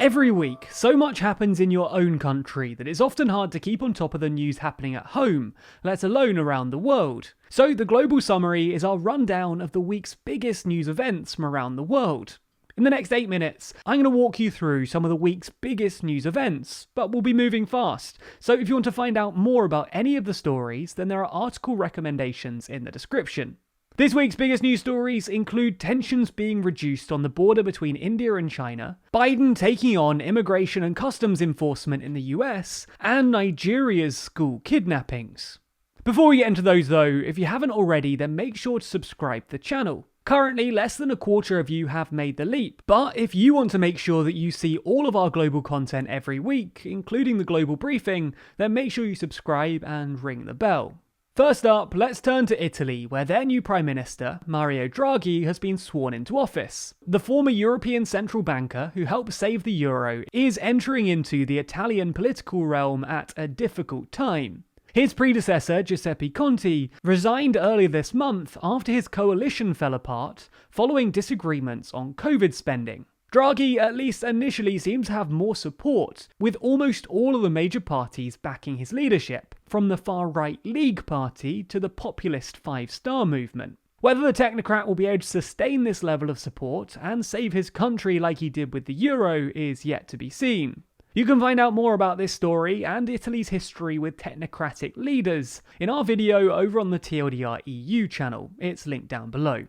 Every week, so much happens in your own country that it's often hard to keep on top of the news happening at home, let alone around the world. So the Global Summary is our rundown of the week's biggest news events from around the world. In the next 8 minutes, I'm going to walk you through some of the week's biggest news events, but we'll be moving fast. So if you want to find out more about any of the stories, then there are article recommendations in the description. This week's biggest news stories include tensions being reduced on the border between India and China, Biden taking on immigration and customs enforcement in the US, and Nigeria's school kidnappings. Before we get into those though, if you haven't already, then make sure to subscribe to the channel. Currently, less than a quarter of you have made the leap, but if you want to make sure that you see all of our global content every week, including the global briefing, then make sure you subscribe and ring the bell. First up, let's turn to Italy, where their new Prime Minister, Mario Draghi, has been sworn into office. The former European central banker, who helped save the euro, is entering into the Italian political realm at a difficult time. His predecessor, Giuseppe Conte, resigned earlier this month after his coalition fell apart following disagreements on COVID spending. Draghi, at least initially, seems to have more support, with almost all of the major parties backing his leadership, from the far-right League Party to the populist Five Star Movement. Whether the technocrat will be able to sustain this level of support and save his country like he did with the euro is yet to be seen. You can find out more about this story and Italy's history with technocratic leaders in our video over on the TLDR EU channel. It's linked down below.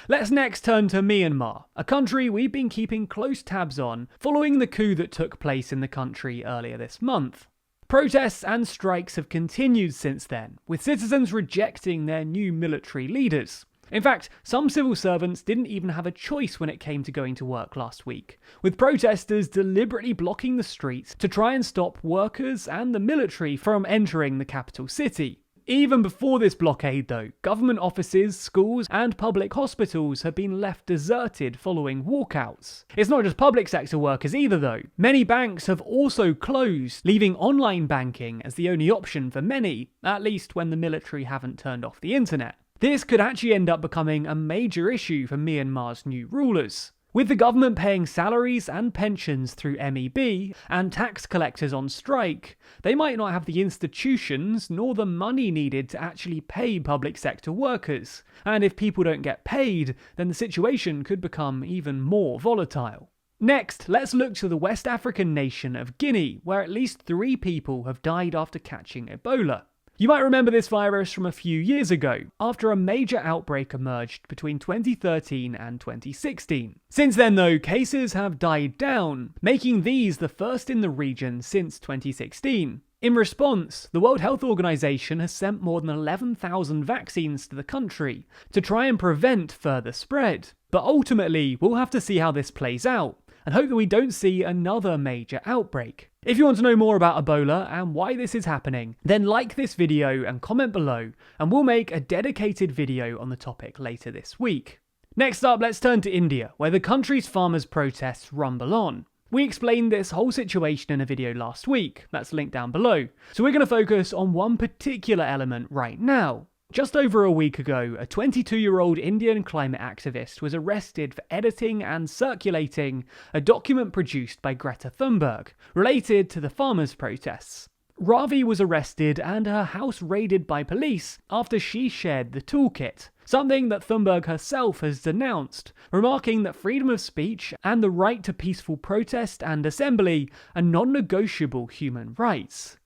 Let's next turn to Myanmar, a country we've been keeping close tabs on following the coup that took place in the country earlier this month. Protests and strikes have continued since then, with citizens rejecting their new military leaders. In fact, some civil servants didn't even have a choice when it came to going to work last week, with protesters deliberately blocking the streets to try and stop workers and the military from entering the capital city. Even before this blockade though, government offices, schools and public hospitals have been left deserted following walkouts. It's not just public sector workers either though. Many banks have also closed, leaving online banking as the only option for many, at least when the military haven't turned off the internet. This could actually end up becoming a major issue for Myanmar's new rulers. With the government paying salaries and pensions through MEB and tax collectors on strike, they might not have the institutions nor the money needed to actually pay public sector workers. And if people don't get paid, then the situation could become even more volatile. Next, let's look to the West African nation of Guinea, where at least 3 people have died after catching Ebola. You might remember this virus from a few years ago, after a major outbreak emerged between 2013 and 2016. Since then though, cases have died down, making these the first in the region since 2016. In response, the World Health Organization has sent more than 11,000 vaccines to the country to try and prevent further spread. But ultimately, we'll have to see how this plays out, and hope that we don't see another major outbreak. If you want to know more about Ebola and why this is happening, then like this video and comment below, and we'll make a dedicated video on the topic later this week. Next up, let's turn to India, where the country's farmers' protests rumble on. We explained this whole situation in a video last week, that's linked down below, so we're going to focus on one particular element right now. Just over a week ago, a 22-year-old Indian climate activist was arrested for editing and circulating a document produced by Greta Thunberg related to the farmers' protests. Ravi was arrested and her house raided by police after she shared the toolkit, something that Thunberg herself has denounced, remarking that freedom of speech and the right to peaceful protest and assembly are non-negotiable human rights.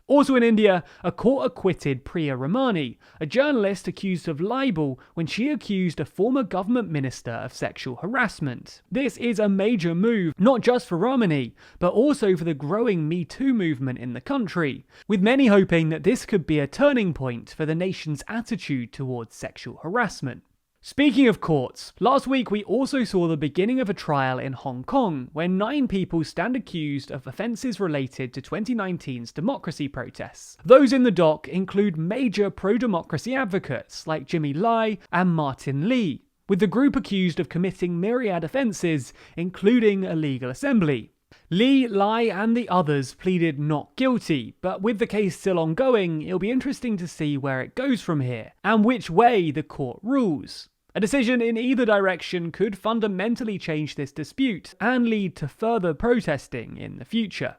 Also in India, a court acquitted Priya Ramani, a journalist accused of libel when she accused a former government minister of sexual harassment. This is a major move, not just for Ramani, but also for the growing Me Too movement in the country, with many hoping that this could be a turning point for the nation's attitude towards sexual harassment. Speaking of courts, last week we also saw the beginning of a trial in Hong Kong where 9 people stand accused of offences related to 2019's democracy protests. Those in the dock include major pro-democracy advocates like Jimmy Lai and Martin Lee, with the group accused of committing myriad offences, including illegal assembly. Lee, Lai and the others pleaded not guilty, but with the case still ongoing, it'll be interesting to see where it goes from here, and which way the court rules. A decision in either direction could fundamentally change this dispute and lead to further protesting in the future.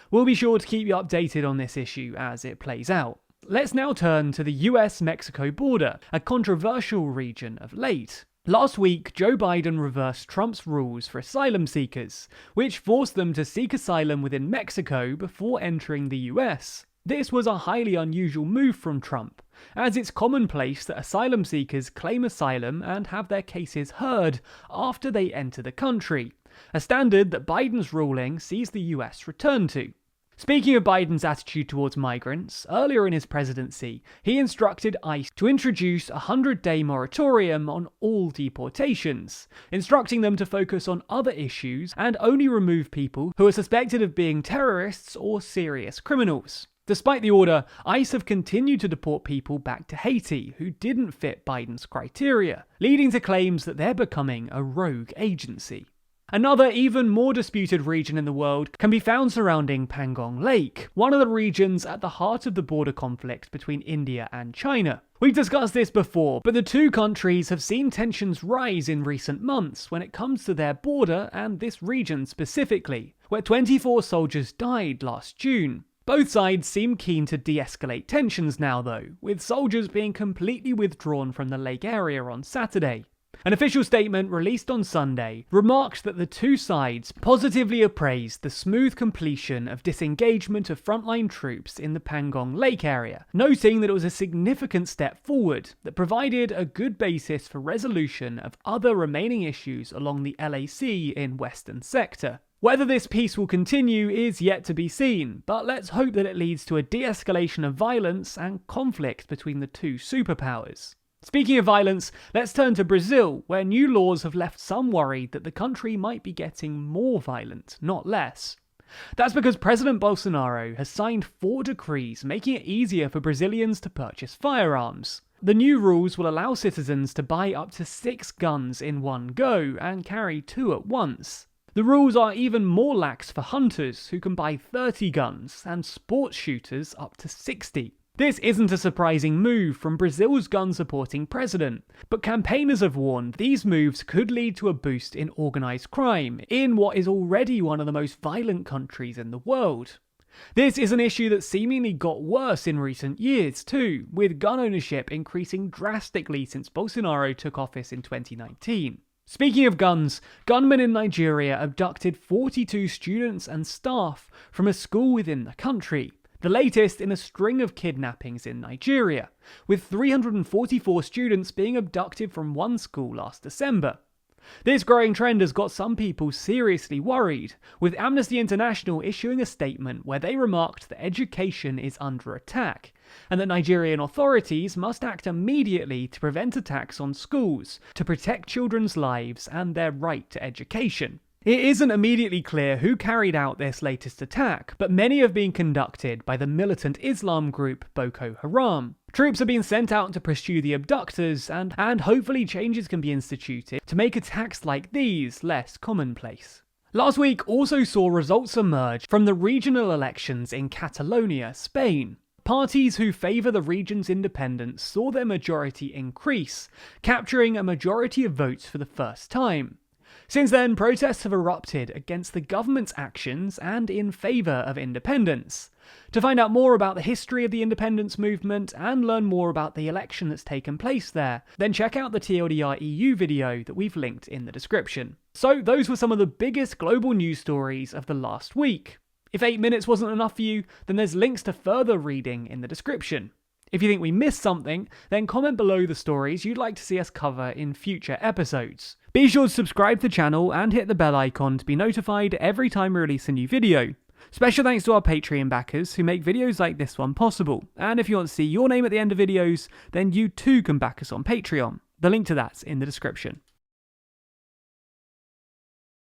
We'll be sure to keep you updated on this issue as it plays out. Let's now turn to the US-Mexico border, a controversial region of late. Last week, Joe Biden reversed Trump's rules for asylum seekers, which forced them to seek asylum within Mexico before entering the US. This was a highly unusual move from Trump, as it's commonplace that asylum seekers claim asylum and have their cases heard after they enter the country, a standard that Biden's ruling sees the US return to. Speaking of Biden's attitude towards migrants, earlier in his presidency, he instructed ICE to introduce a 100-day moratorium on all deportations, instructing them to focus on other issues and only remove people who are suspected of being terrorists or serious criminals. Despite the order, ICE have continued to deport people back to Haiti who didn't fit Biden's criteria, leading to claims that they're becoming a rogue agency. Another, even more disputed region in the world can be found surrounding Pangong Lake, one of the regions at the heart of the border conflict between India and China. We've discussed this before, but the two countries have seen tensions rise in recent months when it comes to their border and this region specifically, where 24 soldiers died last June. Both sides seem keen to de-escalate tensions now though, with soldiers being completely withdrawn from the lake area on Saturday. An official statement released on Sunday remarked that the two sides positively appraised the smooth completion of disengagement of frontline troops in the Pangong Lake area, noting that it was a significant step forward that provided a good basis for resolution of other remaining issues along the LAC in Western Sector. Whether this peace will continue is yet to be seen, but let's hope that it leads to a de-escalation of violence and conflict between the two superpowers. Speaking of violence, let's turn to Brazil, where new laws have left some worried that the country might be getting more violent, not less. That's because President Bolsonaro has signed 4 decrees making it easier for Brazilians to purchase firearms. The new rules will allow citizens to buy up to 6 guns in one go and carry 2 at once. The rules are even more lax for hunters, who can buy 30 guns, and sports shooters up to 60. This isn't a surprising move from Brazil's gun-supporting president, but campaigners have warned these moves could lead to a boost in organised crime in what is already one of the most violent countries in the world. This is an issue that seemingly got worse in recent years too, with gun ownership increasing drastically since Bolsonaro took office in 2019. Speaking of guns, gunmen in Nigeria abducted 42 students and staff from a school within the country. The latest in a string of kidnappings in Nigeria, with 344 students being abducted from one school last December. This growing trend has got some people seriously worried, with Amnesty International issuing a statement where they remarked that education is under attack, and that Nigerian authorities must act immediately to prevent attacks on schools, to protect children's lives and their right to education. It isn't immediately clear who carried out this latest attack, but many have been conducted by the militant Islam group Boko Haram. Troops are being sent out to pursue the abductors, and hopefully changes can be instituted to make attacks like these less commonplace. Last week also saw results emerge from the regional elections in Catalonia, Spain. Parties who favour the region's independence saw their majority increase, capturing a majority of votes for the first time. Since then, protests have erupted against the government's actions and in favour of independence. To find out more about the history of the independence movement and learn more about the election that's taken place there, then check out the TLDR EU video that we've linked in the description. So those were some of the biggest global news stories of the last week. If 8 minutes wasn't enough for you, then there's links to further reading in the description. If you think we missed something, then comment below the stories you'd like to see us cover in future episodes. Be sure to subscribe to the channel and hit the bell icon to be notified every time we release a new video. Special thanks to our Patreon backers who make videos like this one possible, and if you want to see your name at the end of videos, then you too can back us on Patreon. The link to that's in the description.